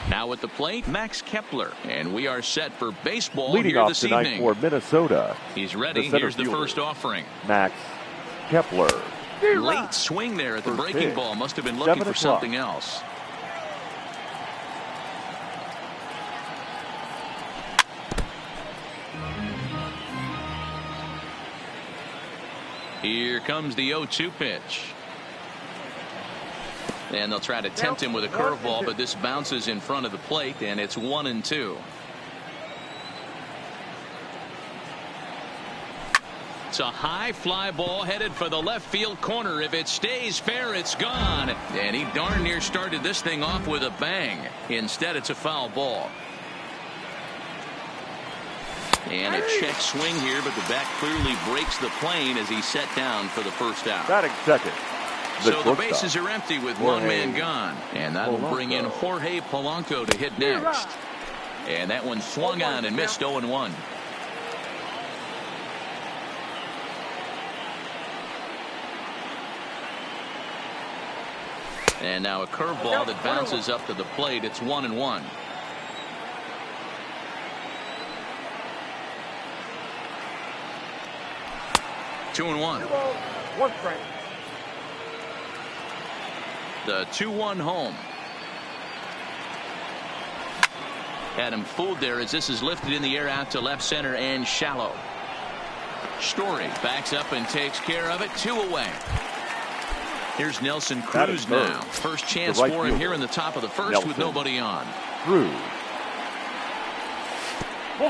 Now at the plate, Max Kepler. And we are set for baseball Leading here off this tonight evening. for Minnesota. He's ready. Here's the first offering. Max Kepler. Late swing there at the breaking ball. Must have been looking for something else. Here comes the 0-2 pitch. And they'll try to tempt him with a curveball, but this bounces in front of the plate, and it's 1-2. It's a high fly ball headed for the left field corner. If it stays fair, it's gone. And he darn near started this thing off with a bang. Instead, it's a foul ball. And a check swing here, but the bat clearly breaks the plane as he's set down for the first out. Batting second. So the bases are empty with one man gone. And that will bring in Jorge Polanco to hit next. And that one swung on and missed 0-1. And now a curveball that bounces up to the plate. It's 1-1. Two and one. The 2-1 home. Had him fooled there as this is lifted in the air out to left center and shallow. Story backs up and takes care of it. 2 away. Here's Nelson Cruz now. First chance for him here in the top of the first with nobody on. Cruz.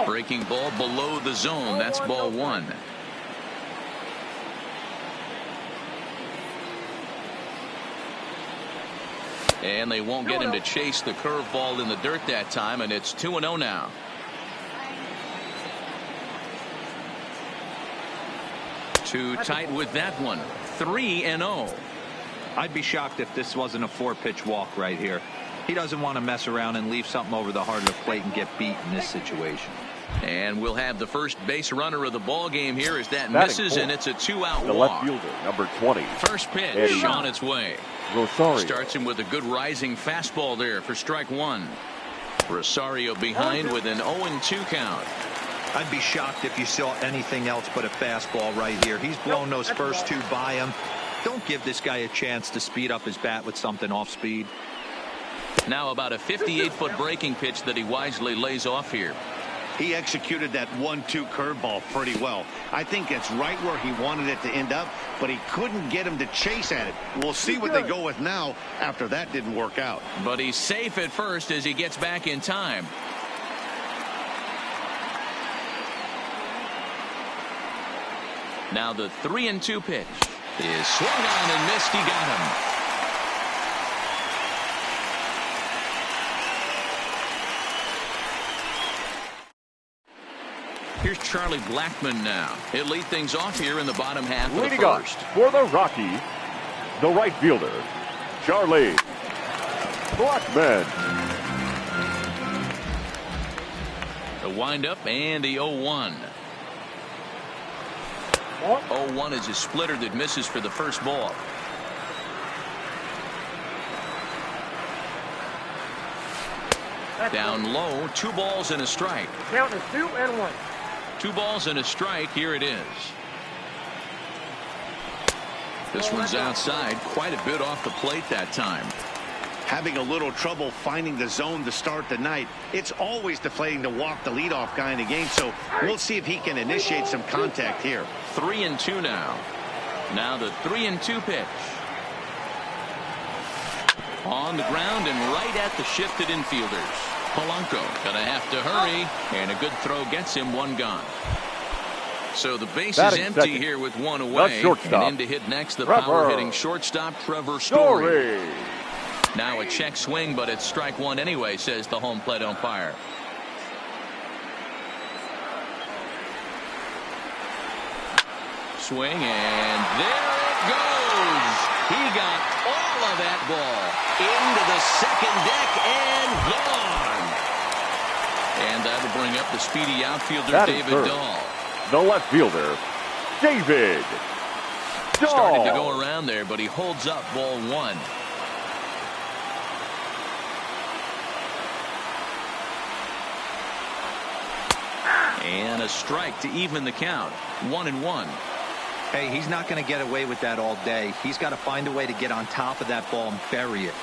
Breaking ball below the zone. That's ball 1. And they won't get him to chase the curveball in the dirt that time, and it's 2-0 now. Too tight with that one. 3-0. I'd be shocked if this wasn't a 4-pitch walk right here. He doesn't want to mess around and leave something over the heart of the plate and get beat in this situation. And we'll have the first base runner of the ball game here as that misses, and it's a 2-out walk. The left fielder, number 20. First pitch on its way. Rosario. Starts him with a good rising fastball there for strike 1. Rosario behind with an 0-2 count. I'd be shocked if you saw anything else but a fastball right here. He's blown those first 2 by him. Don't give this guy a chance to speed up his bat with something off speed. Now about a 58-foot breaking pitch that he wisely lays off here. He executed that 1-2 curveball pretty well. I think it's right where he wanted it to end up, but he couldn't get him to chase at it. We'll see what they go with now after that didn't work out. But he's safe at first as he gets back in time. Now the 3-2 pitch is swung on and missed. He got him. Here's Charlie Blackmon now. He'll lead things off here in the bottom half of the first. For the Rockies, the right fielder, Charlie Blackmon. The windup and the 0-1. 0-1 is a splitter that misses for the first ball. Down low, 2 balls and a strike. Count is 2-1. 2 balls and a strike. Here it is. This one's outside, quite a bit off the plate that time. Having a little trouble finding the zone to start the night. It's always deflating to walk the leadoff guy in the game, so we'll see if he can initiate some contact here. 3-2 now. Now the 3-2 pitch. On the ground and right at the shifted infielders. Polanco gonna have to hurry, and a good throw gets him 1 gone. So the base is empty here with 1 away, and in to hit next the power hitting shortstop Trevor Story. Now a check swing, but it's strike 1 anyway, says the home plate umpire. Swing, and there it goes. He got all of that ball into the second deck and gone. And that'll bring up the speedy outfielder David Dahl. The left fielder, David Dahl. Started to go around there, but he holds up ball 1. And a strike to even the count. 1-1. Hey, he's not going to get away with that all day. He's got to find a way to get on top of that ball and bury it.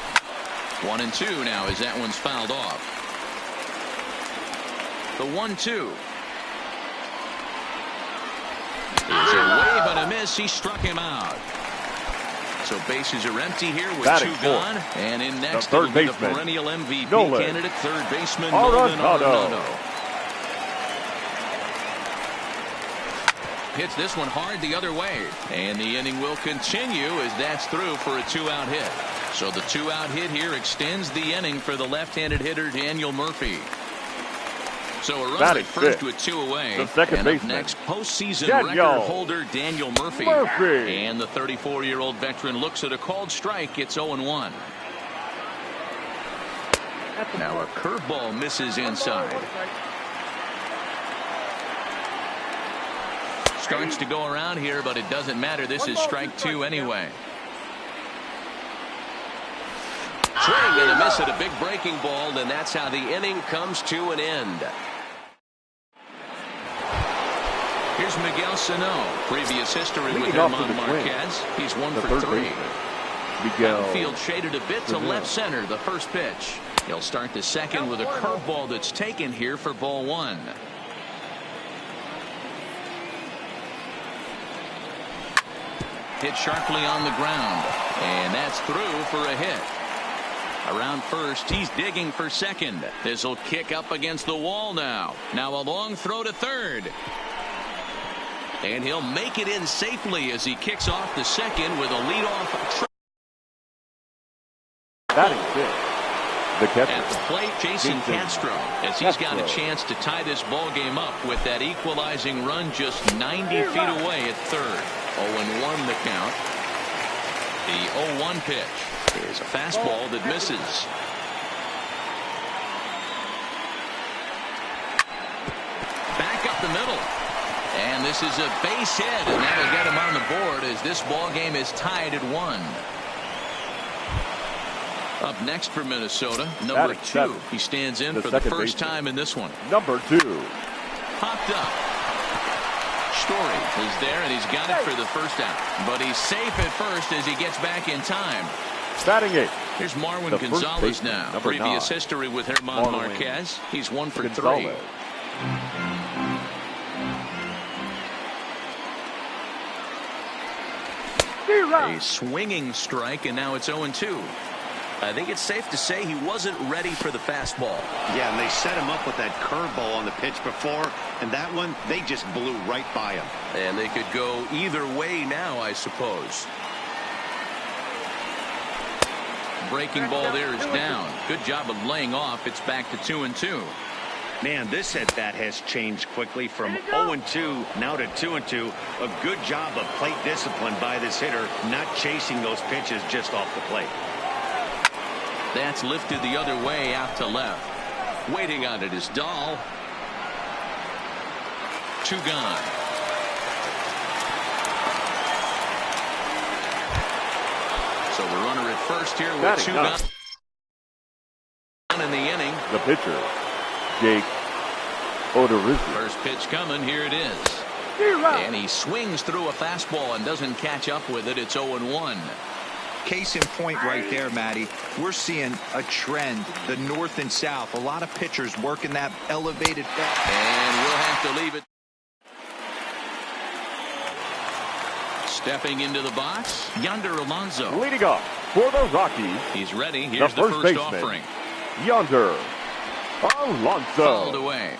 1-2 now as that one's fouled off. The 1-2. It's a wave and a miss. He struck him out. So bases are empty here with Batting 2 gone. And in next, the third will be the baseman, perennial MVP Nolan candidate, third baseman Nolan Arenado. Hits this one hard the other way. And the inning will continue as that's through for a 2-out hit. So the 2-out hit here extends the inning for the left-handed hitter Daniel Murphy. So a runner at first with 2 away. The second baseman. Next, postseason record holder Daniel Murphy. And the 34-year-old veteran looks at a called strike. It's 0-1. Now a curveball misses inside. Starts to go around here, but it doesn't matter. This is strike 2 anyway. Swing and a miss at a big breaking ball, and that's how the inning comes to an end. Here's Miguel Sano. Previous history with German Marquez. He's 1 for 3. Outfield shaded a bit to left center. The first pitch. He'll start the second with a curveball that's taken here for ball 1. Hit sharply on the ground, and that's through for a hit. Around first, he's digging for second. This will kick up against the wall now. Now a long throw to third. And he'll make it in safely as he kicks off the second with a leadoff. Batting fifth, the catcher. At the plate, Jason Castro, as he's got a chance to tie this ball game up with that equalizing run just 90 feet away at third. 0-1 the count. The 0-1 pitch is a fastball that misses. Back up the middle. And this is a base hit, and that'll get him on the board as this ball game is tied at 1. Up next for Minnesota, number 2. He stands in for the first time in this one. Number 2. Popped up. Story is there, and he's got it for the first out. But he's safe at first as he gets back in time. Batting 8. Here's Marwin Gonzalez now. Previous history with German Marquez. He's 1 for 3. A swinging strike, and now it's 0-2. I think it's safe to say he wasn't ready for the fastball. Yeah, and they set him up with that curveball on the pitch before, and that one, they just blew right by him. And they could go either way now, I suppose. Breaking ball there is down. Good job of laying off. It's back to 2-2. Man, this at-bat has changed quickly from 0-2 now to 2-2. A good job of plate discipline by this hitter, not chasing those pitches just off the plate. That's lifted the other way out to left. Waiting on it is Dahl. 2 gone. So the runner at first here with 2 gone in the inning. The pitcher, Jake Odorizzi. First pitch coming. Here it is. And he swings through a fastball and doesn't catch up with it. It's 0-1. Case in point right there, Matty. We're seeing a trend, the north and south. A lot of pitchers working that elevated bat. And we'll have to leave it. Stepping into the box, Yonder Alonso. Leading off for the Rockies. He's ready. Here's the first offering. Yonder Alonso. Fouled away.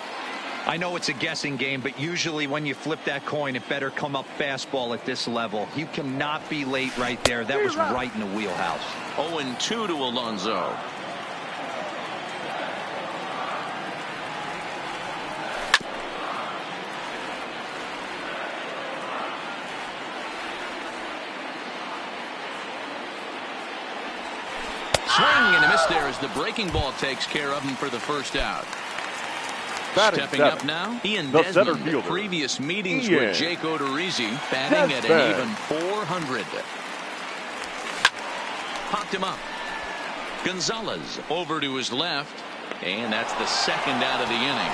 I know it's a guessing game, but usually when you flip that coin, it better come up fastball at this level. You cannot be late right there. That was right in the wheelhouse. 0-2 to Alonso. Swing and a miss there as the breaking ball takes care of him for the first out. Stepping up now, Ian Desmond. Previous meetings with Jake Odorizzi, batting at an even 400. Popped him up. Gonzalez over to his left, and that's the second out of the inning.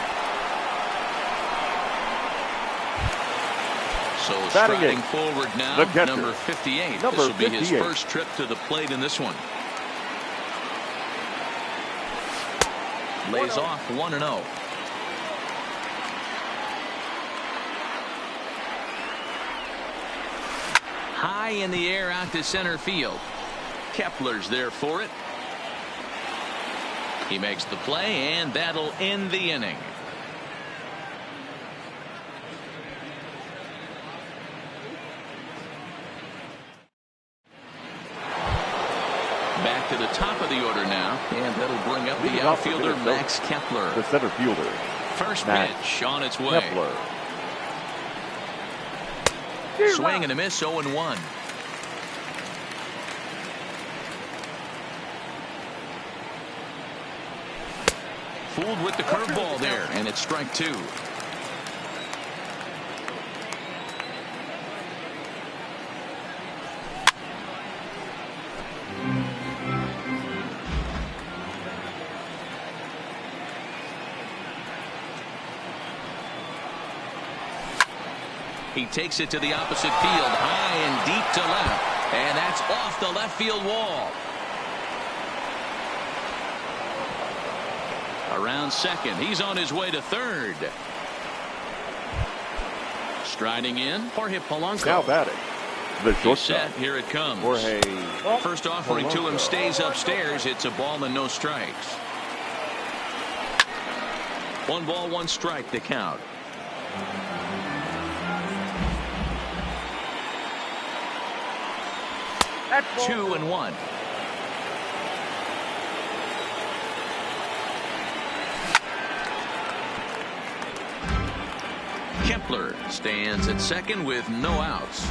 So Batting striding eighth, forward now, the catcher, number 58. number This will be his 58. first trip to the plate in this one. Lays off 1-0. High in the air out to center field. Kepler's there for it. He makes the play, and that'll end the inning. Back to the top of the order now, and that'll bring up the outfielder Max Kepler. The center fielder. First Max pitch on its way. Kepler. Swing and a miss, 0-1. Fooled with the curveball there, and it's strike two. He takes it to the opposite field, high and deep to left, and that's off the left field wall. Around second, he's on his way to third. Striding in, Jorge Polanco. Now batting, the He's shortstop. set, here it comes. Jorge First offering to him Polanco. stays upstairs. It's a ball and no strikes. 1 ball, 1 strike to count. That's 2-1. Kepler stands at second with no outs.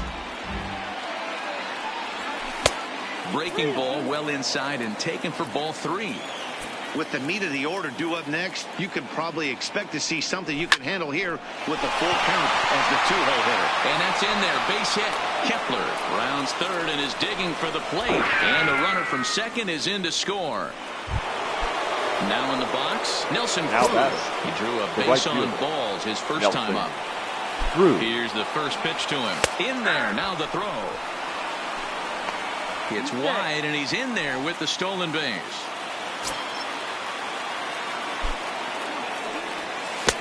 Breaking ball well inside and taken for ball 3. With the meat of the order due up next, you can probably expect to see something you can handle here with the full count as the two-hole hitter. And that's in there. Base hit. Kepler rounds third and is digging for the plate. And the runner from second is in to score. Now in the box, Nelson Now Cruz. batting, He drew a the base right on fielder, balls his first Nelson time up. Cruz. Here's the first pitch to him. In there. Now the throw. It's wide, and he's in there with the stolen base.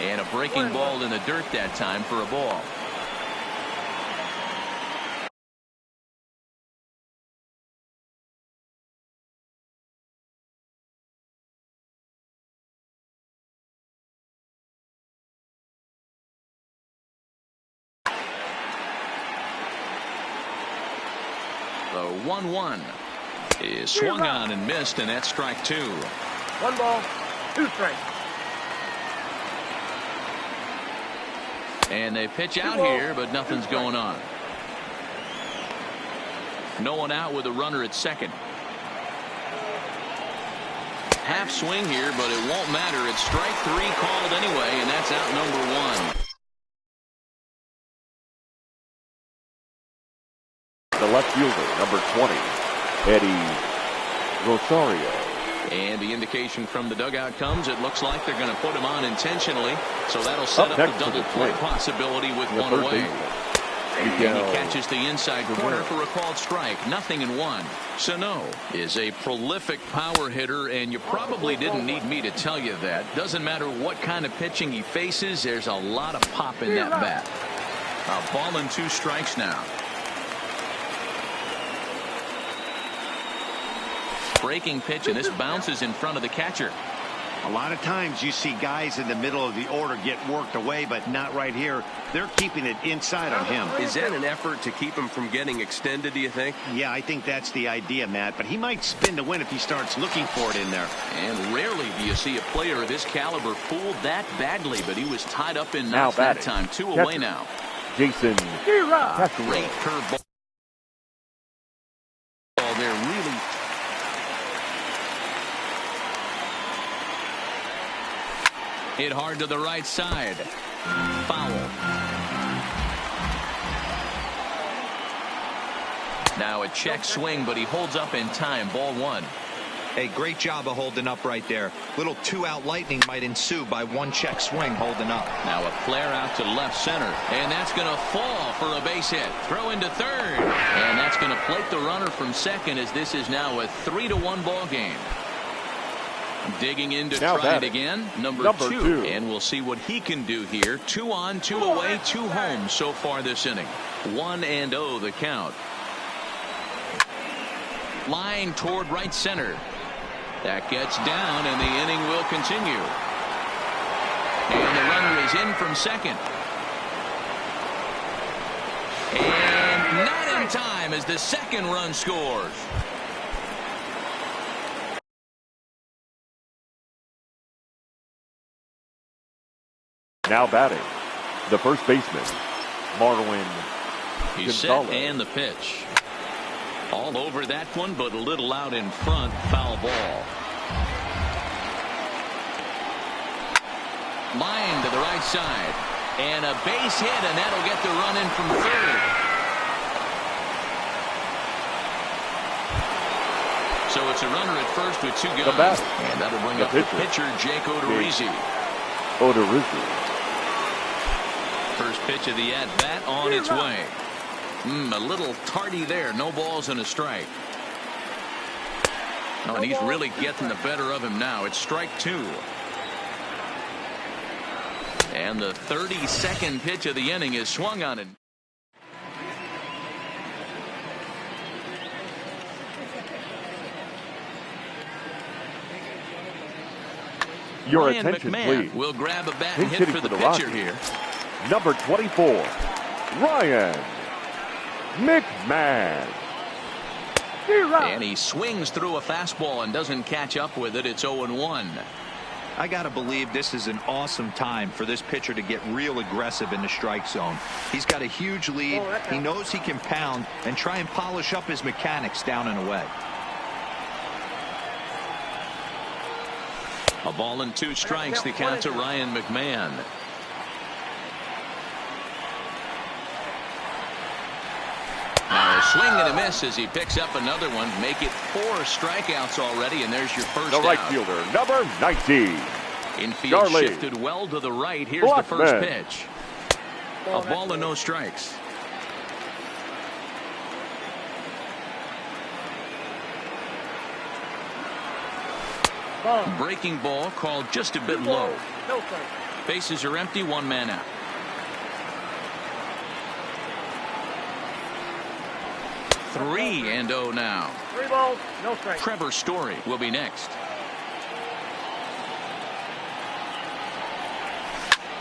And a breaking ball in the dirt that time for a ball. The 1-1 is swung on and missed, and that's strike 2. 1 ball, 2 strikes. And they pitch out here, but nothing's going on. No one out with a runner at second. Half swing here, but it won't matter. It's strike 3 called anyway, and that's out number 1. The left fielder, number 20, Eddie Rosario. And the indication from the dugout comes, it looks like they're going to put him on intentionally. So that'll set up next the to double the play plate, possibility with the one third away. baseman, And he Miguel catches the inside corner Rivera. for a called strike. Nothing in 1. Sano is a prolific power hitter, and you probably didn't need me to tell you that. Doesn't matter what kind of pitching he faces, there's a lot of pop in that bat. A ball and 2 strikes now. Breaking pitch, and this bounces in front of the catcher. A lot of times you see guys in the middle of the order get worked away, but not right here. They're keeping it inside on him. Is that an effort to keep him from getting extended, do you think? Yeah, I think that's the idea, Matt. But he might spin to win if he starts looking for it in there. And rarely do you see a player of this caliber fooled that badly, but he was tied up in Now knots that batting, time. 2 catcher, away now. Jason Castro. Great curveball. They're really hit hard to the right side. Foul. Now a check swing, but he holds up in time. Ball 1. Hey, great job of holding up right there. Little two-out lightning might ensue by one check swing holding up. Now a flare out to left center, and that's going to fall for a base hit. Throw into third, and that's going to plate the runner from second, as this is now a 3-1 ball game. Digging in to try it again, number two, and we'll see what he can do here. 2 on, 2 away, 2 home so far this inning. 1-0 the count. Line toward right center. That gets down, and the inning will continue. And the runner is in from second. And not in time as the second run scores. Now batting, the first baseman, Marwin He's Gonzalez. set and the pitch. All over that one, but a little out in front. Foul ball. Line to the right side. And a base hit, and that'll get the run in from third. So it's a runner at first with 2 guys. And that'll bring up the pitcher, Jake Odorizzi. First pitch of the at-bat on its way. A little tardy there. No balls and a strike. Oh, and he's really getting the better of him now. It's strike 2. And the 32nd pitch of the inning is swung on it. Your Ryan attention, McMahon please. will grab a bat and hit for the pitcher here. Number 24, Ryan McMahon. And he swings through a fastball and doesn't catch up with it. It's 0-1. I got to believe this is an awesome time for this pitcher to get real aggressive in the strike zone. He's got a huge lead. He knows he can pound and try and polish up his mechanics down and away. A ball and 2 strikes, the count to Ryan McMahon. Now a swing and a miss as he picks up another one. Make it 4 strikeouts already, and there's your first The right out. fielder, number 19. Infield shifted well to the right. Here's the first pitch. A ball and no strikes. Breaking ball called just a bit low. Bases are empty, 1 man out. 3-0 now. 3 balls, no strikes. Trevor Story will be next.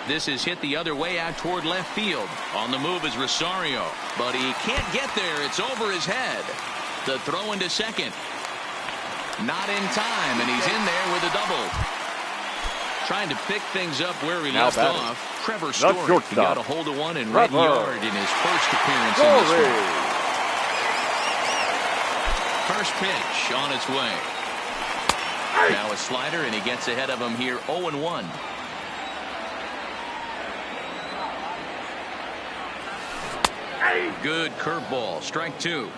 This is hit the other way out toward left field. On the move is Rosario, but he can't get there. It's over his head. The throw into second. Not in time, and he's in there with a double. Trying to pick things up where he left off. Trevor Story got a hold of one in right yard in his first appearance in this one. First pitch on its way. Now a slider, and he gets ahead of him here, 0-1. Good curveball, strike 2.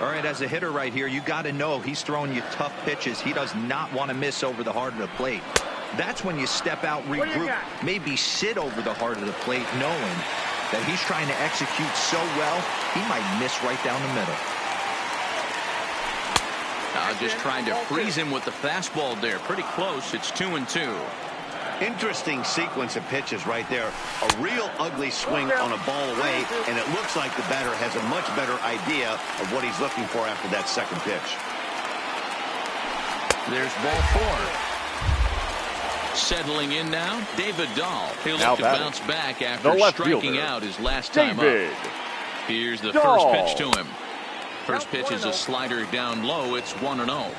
All right, as a hitter right here, you got to know he's throwing you tough pitches. He does not want to miss over the heart of the plate. That's when you step out, regroup, maybe sit over the heart of the plate, knowing that he's trying to execute so well, he might miss right down the middle. Just trying to freeze him with the fastball there. Pretty close. It's 2-2. Interesting sequence of pitches right there. A real ugly swing on a ball away, and it looks like the batter has a much better idea of what he's looking for after that second pitch. There's ball 4. Settling in now, David Dahl. He'll look to bounce back after striking out his last time up. Here's the first pitch to him. First pitch is a slider down low. It's 1-0.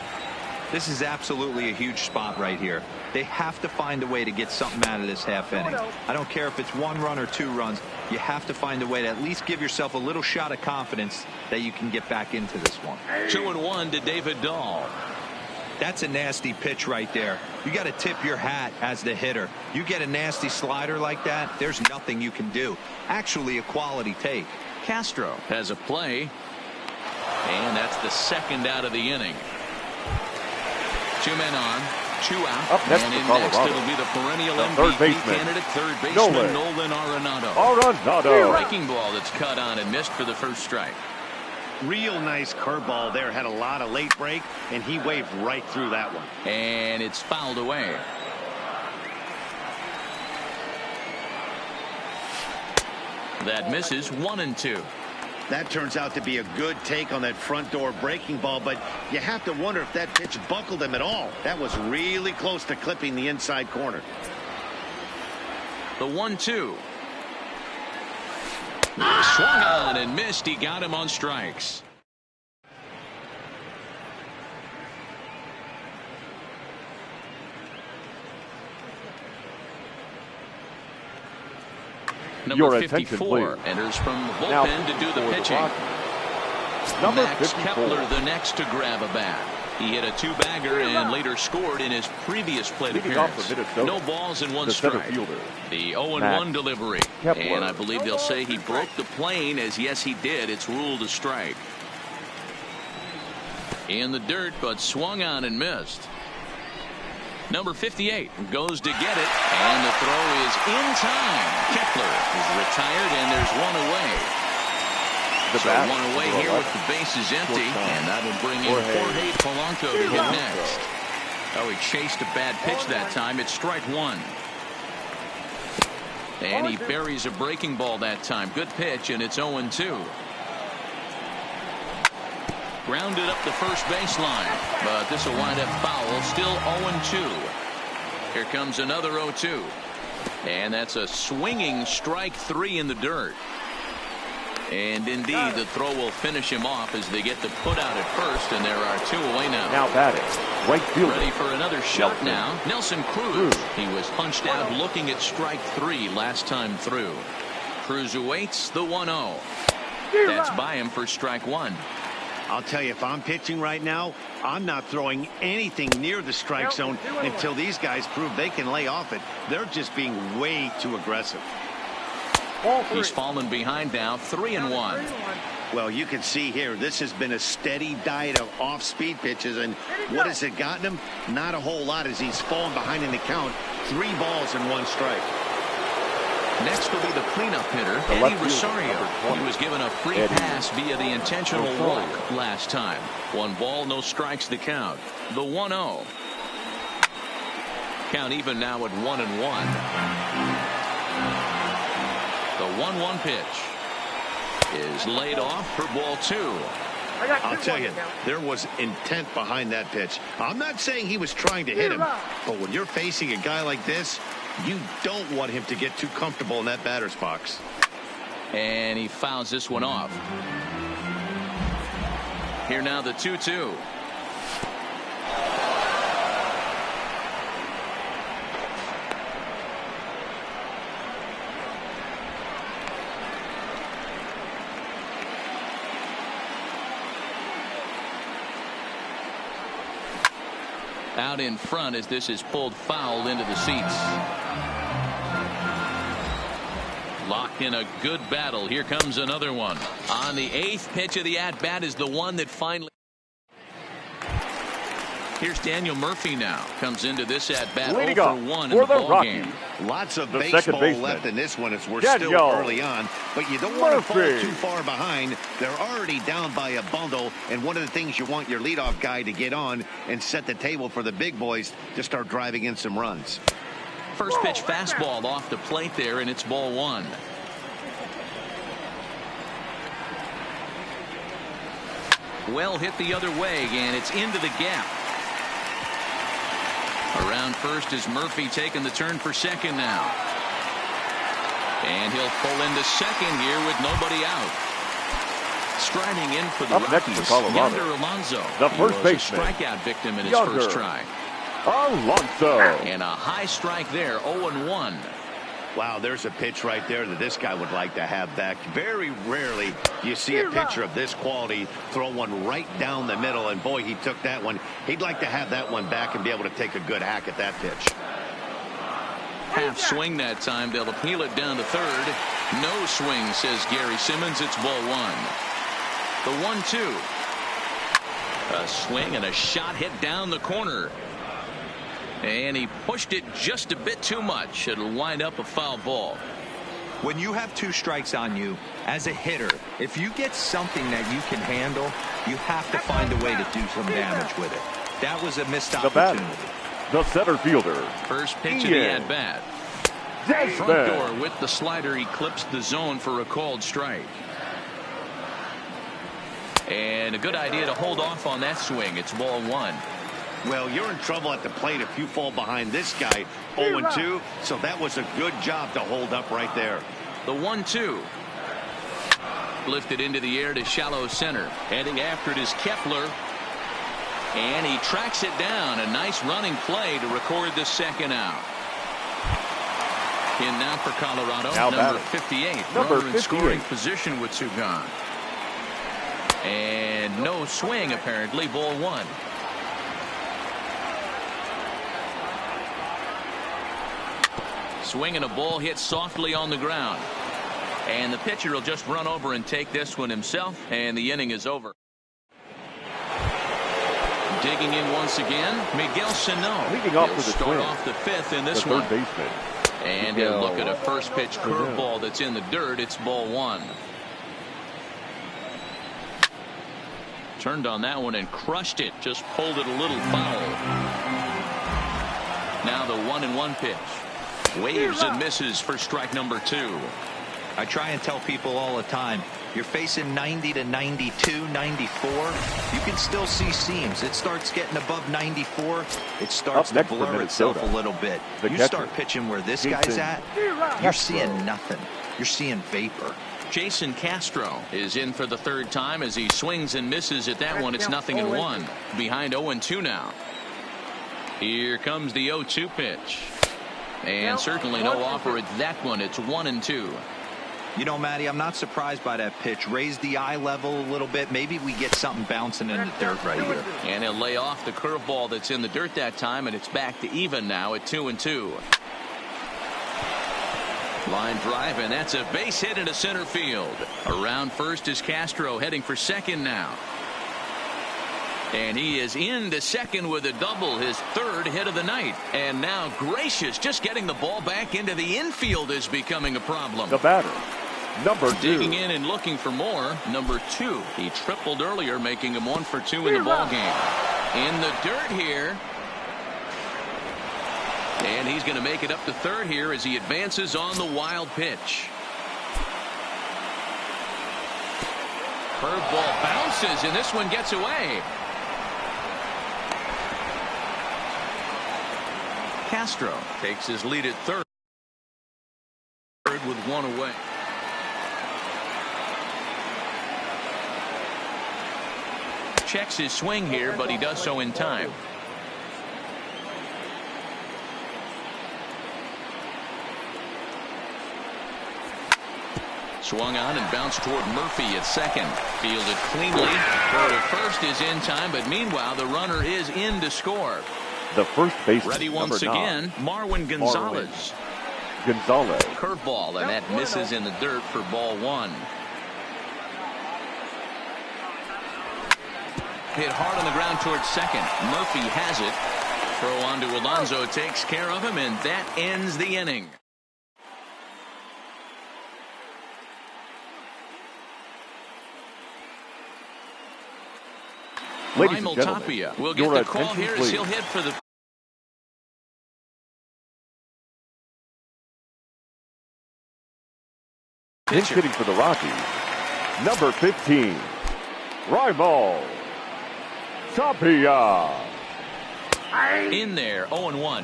This is absolutely a huge spot right here. They have to find a way to get something out of this half inning. I don't care if it's 1 run or 2 runs. You have to find a way to at least give yourself a little shot of confidence that you can get back into this one. 2-1 to David Dahl. That's a nasty pitch right there. You got to tip your hat as the hitter. You get a nasty slider like that, there's nothing you can do. Actually a quality take. Castro has a play. And that's the second out of the inning. 2 men on, 2 out. Up next and for in Colorado, next, it'll be the perennial the MVP third baseman, candidate, third baseman Nolan Arenado. Arenado. Breaking ball that's cut on and missed for the first strike. Real nice curveball there. Had a lot of late break, and he waved right through that one. And it's fouled away. That misses 1-2. That turns out to be a good take on that front door breaking ball, but you have to wonder if that pitch buckled him at all. That was really close to clipping the inside corner. The 1-2. Swung on and missed. He got him on strikes. Number 54 enters from the bullpen to do the pitching. Max Kepler the next to grab a bat. He hit a 2-bagger and later scored in his previous plate appearance. No balls and 1 strike. The 0-1 delivery. And I believe they'll say he broke the plane, as yes he did. It's ruled a strike. In the dirt, but swung on and missed. Number 58 goes to get it, and the throw is in time. Kepler is retired, and there's 1 away. So 1 away here with the bases empty, and that will bring in Jorge Polanco to hit next. Oh, he chased a bad pitch that time. It's strike 1. And he buries a breaking ball that time. Good pitch, and it's 0-2. Grounded up the first baseline, but this will wind up foul. Still 0-2. Here comes another 0-2. And that's a swinging strike 3 in the dirt. And indeed, the throw will finish him off as they get the put out at first, and there are 2 away now. Now batting, right fielder. Ready for another shot now. Nelson Cruz. He was punched out looking at strike 3 last time through. Cruz awaits the 1-0. That's by him for strike 1. I'll tell you, if I'm pitching right now, I'm not throwing anything near the strike zone until these guys prove they can lay off it. They're just being way too aggressive. He's fallen behind now, 3-1. Well, you can see here, this has been a steady diet of off-speed pitches, and what has it gotten him? Not a whole lot, as he's fallen behind in the count. 3 balls and 1 strike. Next will be the cleanup hitter, Eddie Rosario. He was given a free pass via the intentional walk last time. 1 ball, no strikes to count. The 1-0. Count even now at 1-1. The 1-1 pitch is laid off for ball 2. I'll tell you, there was intent behind that pitch. I'm not saying he was trying to hit him, but when you're facing a guy like this, you don't want him to get too comfortable in that batter's box. And he fouls this one off. Here now the 2-2. Out in front as this is pulled foul into the seats. Locked in a good battle. Here comes another one. On the 8th pitch of the at-bat is the one that finally... Here's Daniel Murphy now. Comes into this at-bat 0-for-1 in the ball game. Lots of baseball left in this one as we're still early on, but you don't want to fall too far behind. They're already down by a bundle, and one of the things you want your leadoff guy to get on and set the table for the big boys to start driving in some runs. First pitch fastball off the plate there, and it's ball 1. Well hit the other way, and it's into the gap. Around first is Murphy taking the turn for second now. And he'll pull into second here with nobody out. Striding in for the Rockies, Yonder Alonso. The first baseman. Strikeout victim in his first try. Alonso. And a high strike there, 0-1. Wow, there's a pitch right there that this guy would like to have back. Very rarely do you see a pitcher of this quality throw one right down the middle, and boy, he took that one. He'd like to have that one back and be able to take a good hack at that pitch. Half swing that time. They'll appeal it down to third. No swing, says Gary Simmons. It's ball 1. The 1-2. A swing and a shot hit down the corner. And he pushed it just a bit too much. It'll wind up a foul ball. When you have 2 strikes on you, as a hitter, if you get something that you can handle, you have to find a way to do some damage with it. That was a missed opportunity. The center fielder. First pitch of the at-bat. Front door with the slider eclipsed the zone for a called strike. And a good idea to hold off on that swing. It's ball 1. Well, you're in trouble at the plate if you fall behind this guy 0-2, so that was a good job to hold up right there. The 1-2. Lifted into the air to shallow center. Heading after it is Kepler. And he tracks it down. A nice running play to record the second out. In now for Colorado, number 58. Runner in scoring position with 2 gone. And no swing, apparently. Ball 1. Swing and a ball hit softly on the ground. And the pitcher will just run over and take this one himself, and the inning is over. Digging in once again, Miguel Sano. Leading off with the start off the 5th in this one. Third baseman. And he'll look at a first pitch curveball that's in the dirt. It's ball 1. Turned on that one and crushed it. Just pulled it a little foul. Now the 1-1 pitch. Waves and misses for strike number 2. I try and tell people all the time, you're facing 90 to 92, 94. You can still see seams. It starts getting above 94. It starts to blur itself a little bit. You start pitching where this guy's at, you're seeing nothing. You're seeing vapor. Jason Castro is in for the 3rd time as he swings and misses at that one. It's 0-1. Behind 0-2 now. Here comes the 0-2 pitch. And certainly no offer at that one. It's 1-2. You know, Matty, I'm not surprised by that pitch. Raise the eye level a little bit. Maybe we get something bouncing in the dirt right here. And he'll lay off the curveball that's in the dirt that time, and it's back to even now at 2-2. Line drive, and that's a base hit into center field. Around first is Castro, heading for second now. And he is into second with a double, his 3rd hit of the night. And now Gracious, just getting the ball back into the infield is becoming a problem. The batter, number 2. Digging in and looking for more, number 2. He tripled earlier, making him 1 for 2 in the ball game. In the dirt here. And he's going to make it up to 3rd here as he advances on the wild pitch. Curveball bounces, and this one gets away. Castro takes his lead at 3rd with 1 away. Checks his swing here, but he does so in time. Swung on and bounced toward Murphy at second. Fielded cleanly. Throw to first is in time, but meanwhile the runner is in to score. The first baseman, ready once again, Marwin Gonzalez. Curveball, and that misses in the dirt for ball 1. Hit hard on the ground towards second. Murphy has it. Throw on to Alonso takes care of him, and that ends the inning. Raimel Tapia will get the call here as he'll hit for the pitcher. Hitting for the Rockies, number 15, Raimel Tapia. In there, 0-1.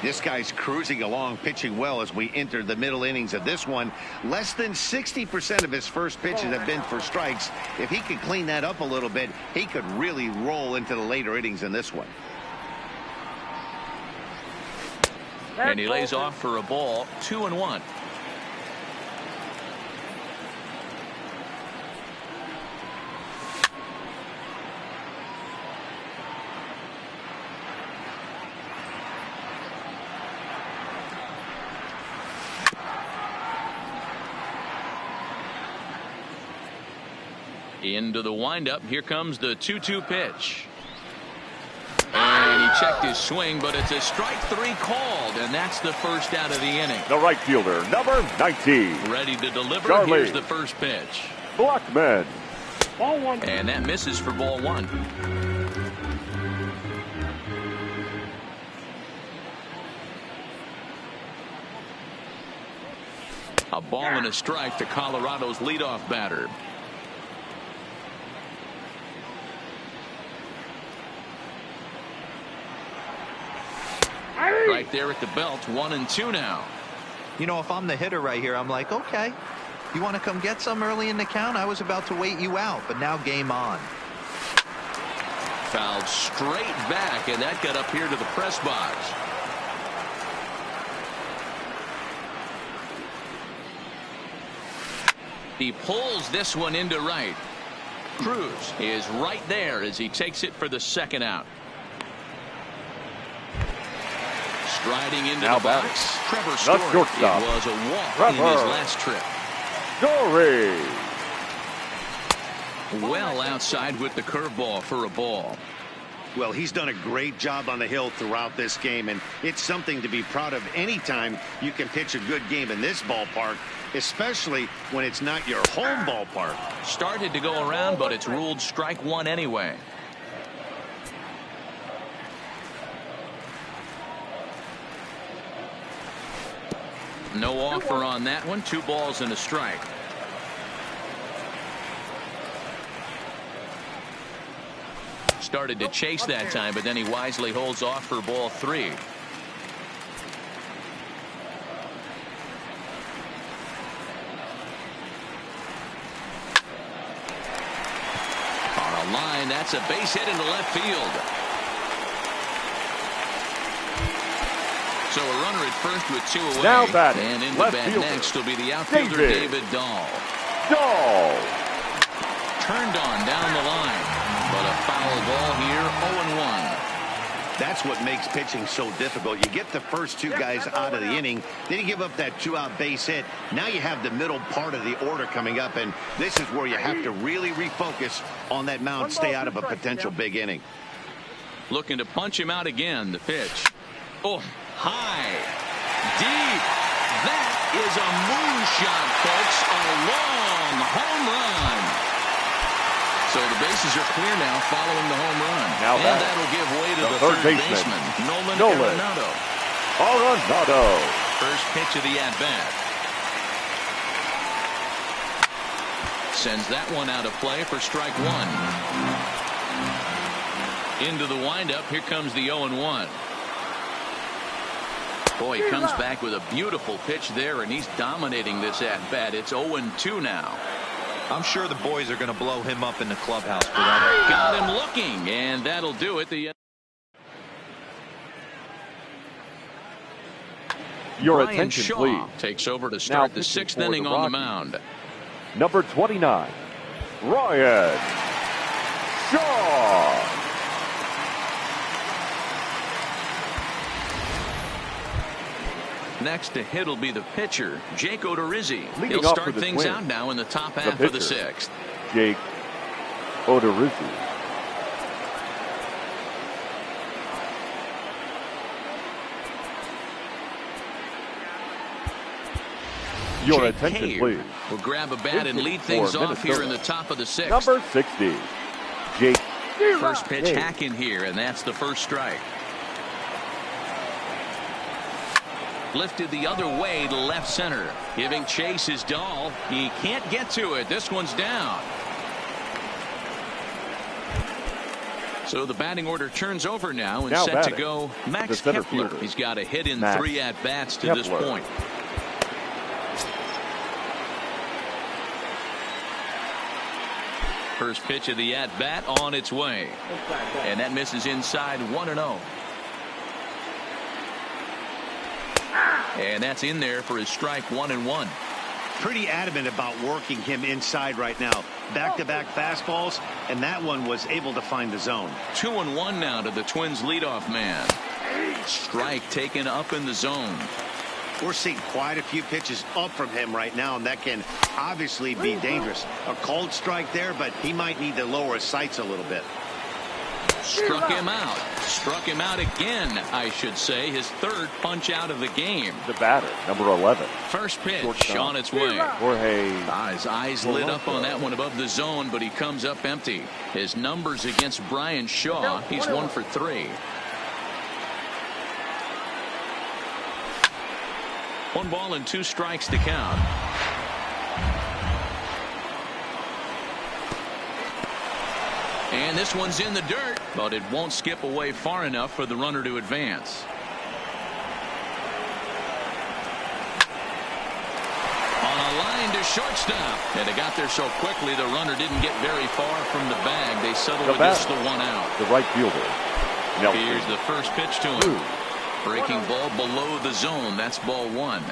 This guy's cruising along, pitching well as we enter the middle innings of this one. Less than 60% of his first pitches have been for strikes. If he could clean that up a little bit, he could really roll into the later innings in this one. And he lays off for a ball, 2-1. Into the windup. Here comes the 2-2 pitch. And he checked his swing, but it's a strike 3 called, and that's the first out of the inning. The right fielder, number 19. Ready to deliver. Charlie. Here's the first pitch. Blackman. Ball 1. And that misses for ball 1. A ball and a strike to Colorado's leadoff batter. Right there at the belt, 1-2 now. You know, if I'm the hitter right here, I'm like, okay, you want to come get some early in the count? I was about to wait you out, but now game on. Fouled straight back, and that got up here to the press box. He pulls this one into right. Cruz is right there as he takes it for the second out. Striding into now the box, Trevor the Story. shortstop. It was a walk Trevor in his last trip. Story. Well outside with the curveball for a ball. Well, he's done a great job on the hill throughout this game, and it's something to be proud of anytime you can pitch a good game in this ballpark, especially when it's not your home ballpark. Started to go around, but it's ruled strike 1 anyway. No offer on that one. 2 balls and a strike. Started to chase that time, but then he wisely holds off for ball 3. On a line, that's a base hit into left field. So a runner at first with 2 away. Now batting, and in the left bat fielder, next will be the outfielder David Dahl. Dahl. Turned on down the line, but a foul ball here, 0-1. That's what makes pitching so difficult. You get the first 2 guys out of the inning, then you give up that 2-out base hit. Now you have the middle part of the order coming up, and this is where you have to really refocus on that mound, stay out of a potential big inning. Looking to punch him out again. The pitch. Oh, high, deep. That is a moonshot, folks. A long home run. So the bases are clear now following the home run. Now and that'll give way to the third baseman, Nolan Arenado. Arenado. First pitch of the at-bat. Sends that one out of play for strike 1. Into the windup. Here comes the 0-1. Boy, he comes back with a beautiful pitch there, and he's dominating this at-bat. It's 0-2 now. I'm sure the boys are going to blow him up in the clubhouse for that. Got him looking, and that'll do it. Your Brian attention, Shaw please. takes over to start the 6th inning on the mound. Number 29, Ryan Shaw. Next to hit will be the pitcher, Jake Odorizzi. Leading He'll off start for the things Twins, out now in the top half the of the 6th. Jake Odorizzi. Your Jake attention, Cave please. will grab a bat and lead things off here in the top of the 6th. Number 60, Jake. First pitch hack in here, and that's the first strike. Lifted the other way to left center. Giving chase is Dahl. He can't get to it. This one's down. So the batting order turns over now and set to go Max Kepler. Fielder. He's got a hit in Max 3 at-bats to Kepler. this point. First pitch of the at-bat on its way. And that misses inside 1-0. And that's in there for his strike 1-1. Pretty adamant about working him inside right now. Back-to-back fastballs, and that one was able to find the zone. 2-1 now to the Twins leadoff man. Strike taken up in the zone. We're seeing quite a few pitches up from him right now, and that can obviously be dangerous. A cold strike there, but he might need to lower his sights a little bit. Struck him out. Struck him out again, I should say. His third punch out of the game. The batter, number 11. First pitch on its way. Jorge. His eyes lit up on that one above the zone, but he comes up empty. His numbers against Bryan Shaw, he's 1 for 3. 1 ball and 2 strikes to count. And this one's in the dirt, but it won't skip away far enough for the runner to advance. On a line to shortstop. And it got there so quickly the runner didn't get very far from the bag. They settled with just the 1 out. The right fielder. Nelson. Here's the first pitch to him. Breaking ball below the zone. That's ball 1.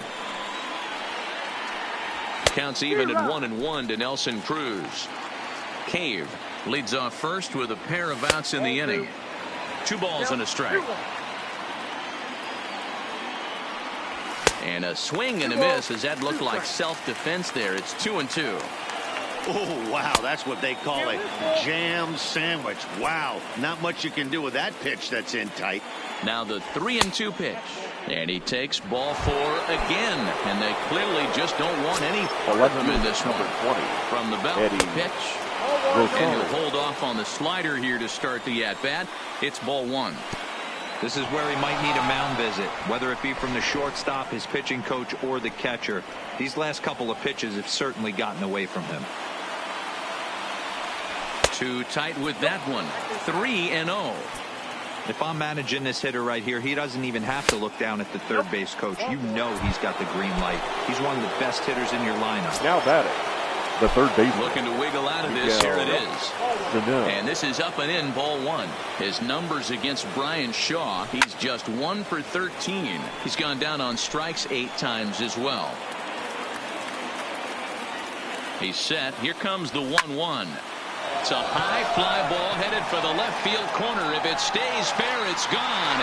Counts even at 1-1 to Nelson Cruz. Cave leads off first with a pair of outs in the inning. 2 balls and a strike. And a swing and a miss. As that looked like self-defense there. It's 2-2. Oh, wow. That's what they call a jam sandwich. Wow. Not much you can do with that pitch that's in tight. Now the 3-2 pitch. And he takes ball 4 again. And they clearly just don't want any part of him in this one. From the belt, pitch. And he'll hold off on the slider here to start the at-bat. It's ball 1. This is where he might need a mound visit, whether it be from the shortstop, his pitching coach, or the catcher. These last couple of pitches have certainly gotten away from him. Too tight with that one. 3-0. If I'm managing this hitter right here, he doesn't even have to look down at the third base coach. You know he's got the green light. He's one of the best hitters in your lineup. Now batting, the third base. Looking to wiggle out of this. Here it is. And this is up and in, ball 1. His numbers against Bryan Shaw, he's just 1 for 13. He's gone down on strikes 8 times as well. He's set. Here comes the 1-1. It's a high fly ball headed for the left field corner. If it stays fair, it's gone.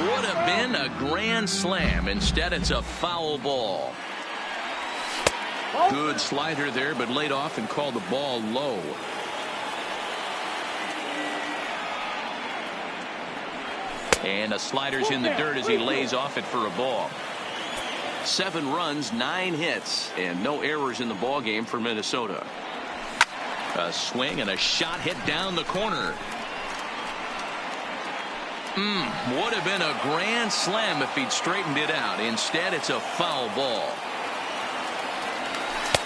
Would have been a grand slam. Instead, it's a foul ball. Good slider there, but laid off and called the ball low. And a slider's in the dirt as he lays off it for a ball. 7 runs, 9 hits, and no errors in the ball game for Minnesota. A swing and a shot hit down the corner. Would have been a grand slam if he'd straightened it out. Instead, it's a foul ball.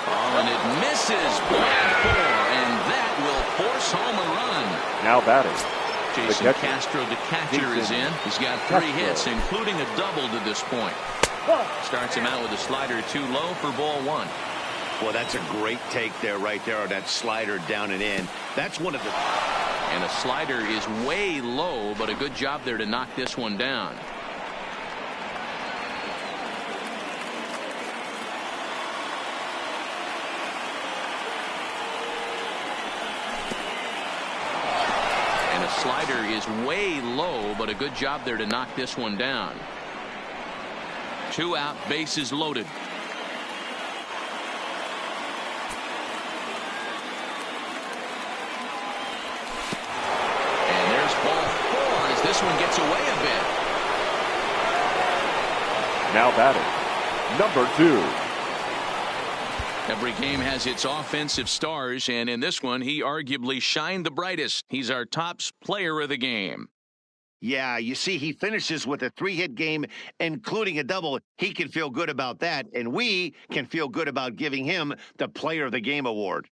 Oh, and it misses. Ball 4, and that will force home a run. Now batting, Jason Castro, the catcher, is in. He's got 3 hits, including a double to this point. Starts him out with a slider too low for ball 1. Well, that's a great take there, right there, on that slider down and in. That's one of the... And a slider is way low, but a good job there to knock this one down. And a slider is way low, but a good job there to knock this one down. 2 out, bases loaded. This one gets away a bit. Now batting, number 2. Every game has its offensive stars, and in this one, he arguably shined the brightest. He's our top player of the game. Yeah, you see, he finishes with a 3-hit game, including a double. He can feel good about that, and we can feel good about giving him the Player of the Game award.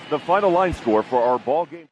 The final line score for our ball game.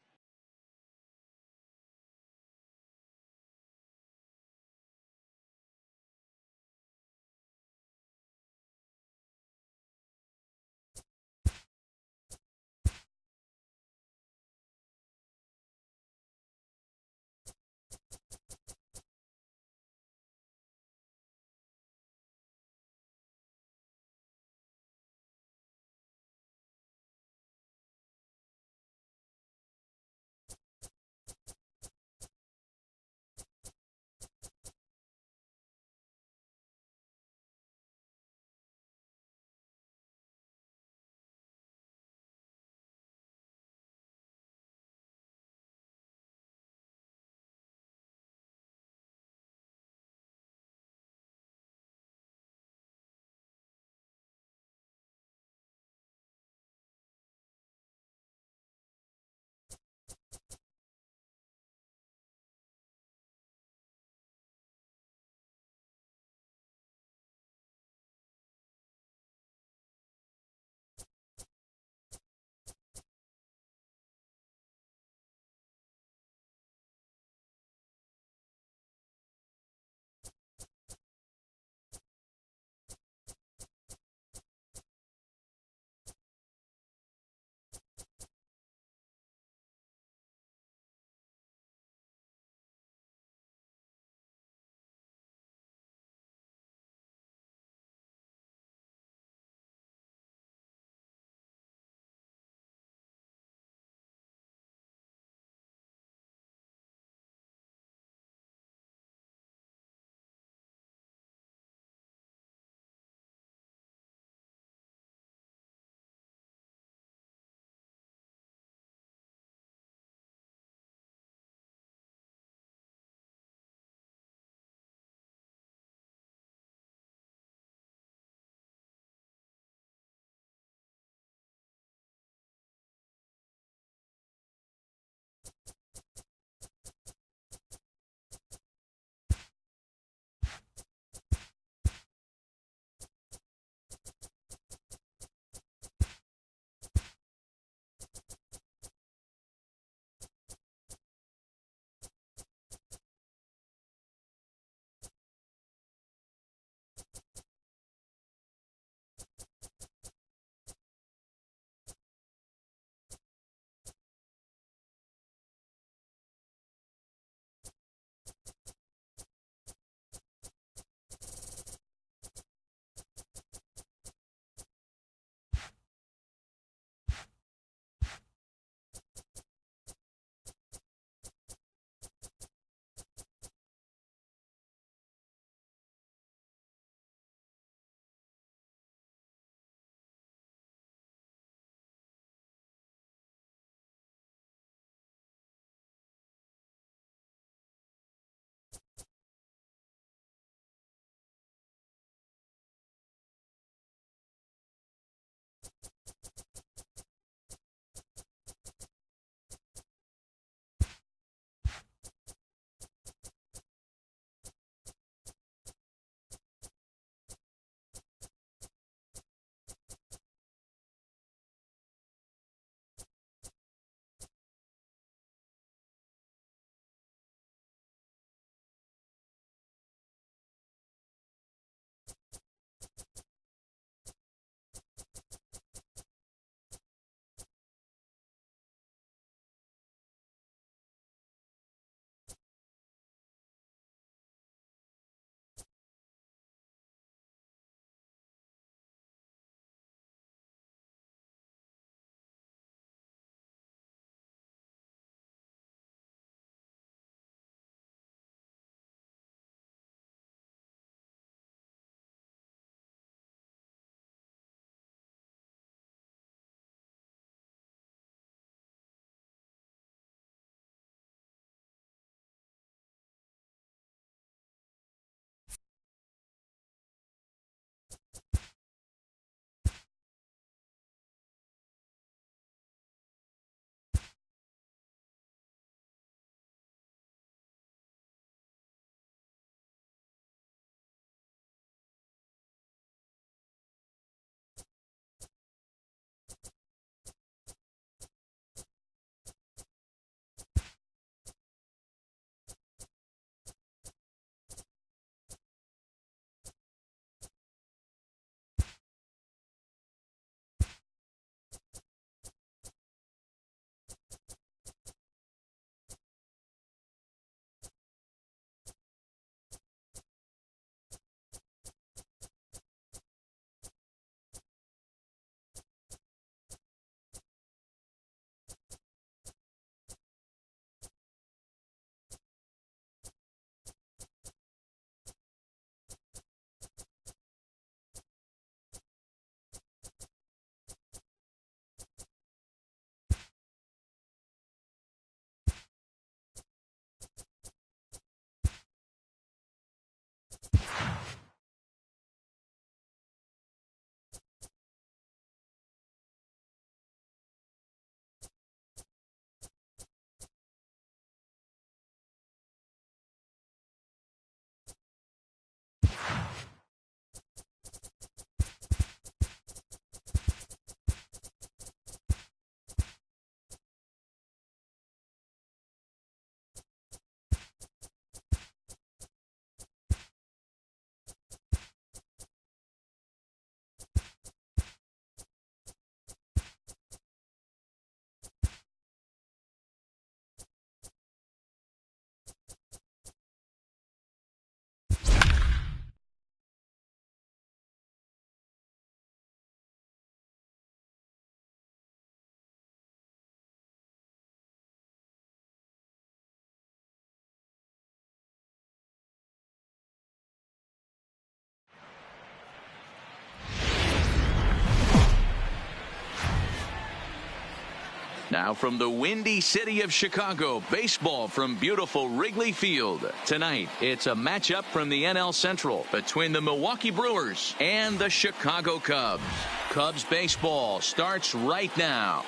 Now from the windy city of Chicago, baseball from beautiful Wrigley Field. Tonight, it's a matchup from the NL Central between the Milwaukee Brewers and the Chicago Cubs. Cubs baseball starts right now.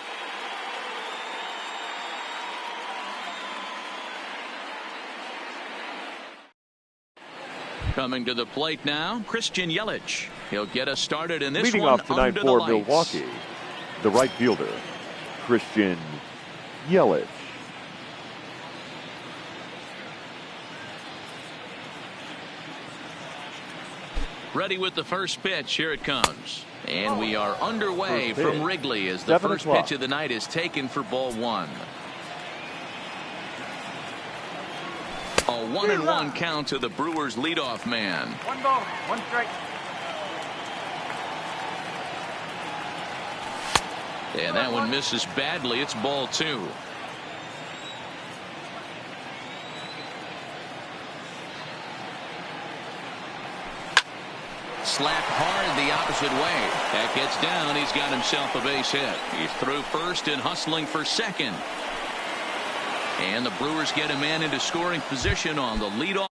Coming to the plate now, Christian Yelich. He'll get us started in this Leading one off tonight under for the lights. Milwaukee, the right fielder, Christian Yelich. Ready with the first pitch. Here it comes. And we are underway First from pitch. Wrigley as the 7 first o'clock. pitch of the night is taken for ball one. A 1-1 count to the Brewers leadoff man. 1 ball, 1 strike. And that one misses badly. It's ball two. Slapped hard the opposite way. That gets down. He's got himself a base hit. He's through first and hustling for second. And the Brewers get a man into scoring position on the leadoff.